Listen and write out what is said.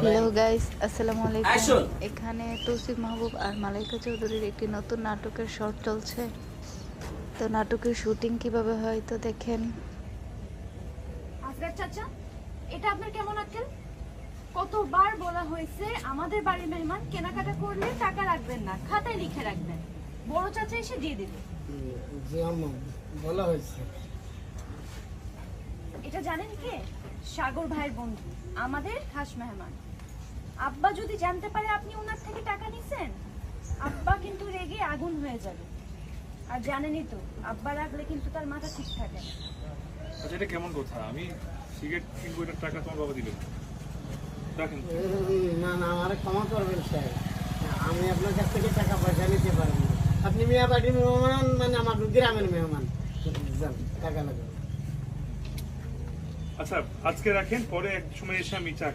Hello guys, আসসালামু আলাইকুম। এখানে তৌসিফ মাহবুব আর মালাইকা চৌধুরীর একটি নতুন নাটকের শর্ট চলছে। তো নাটকের শুটিং কিভাবে হয় তো দেখেন। আসগার চাচা, এটা আপনার কেমন আক্কেল? কতবার বলা হয়েছে আমাদের বাড়ির মেহমান কেনাকাটা করলে টাকা রাখবেন না, খাতায় লিখে রাখবেন। বড় চাচা এসে দিয়ে দিবে। জি আম্মা, বলা হয়েছে। এটা জানেন কে? সাগর ভাইয়ের বন্ধু, আমাদের খাস মেহমান। আব্বা যদি জানতে পারে আপনি ওনার থেকে টাকা নিছেন, আব্বা কিন্তু রেগে আগুন হয়ে যাবে। আর জানেনই তো, আব্বা রাখলে কিন্তু তার মাথা ঠিক থাকে না। আচ্ছা, এটা কেমন কথা? আমি সিগারেট কিনবো, এটার টাকা তোমার বাবা দিল? রাখেন। না না, আমারে ক্ষমা করবেন স্যার, আমি আপনার কাছ থেকে টাকা পয়সা নিতে পারবো না। আপনি মিয়া বাড়ির মেহমান, মানে আমার গ্রামের মেহমান। যান, টাকা লাগবে। আচ্ছা, আজকে রাখেন, পরে এক সময় এসে আমি চা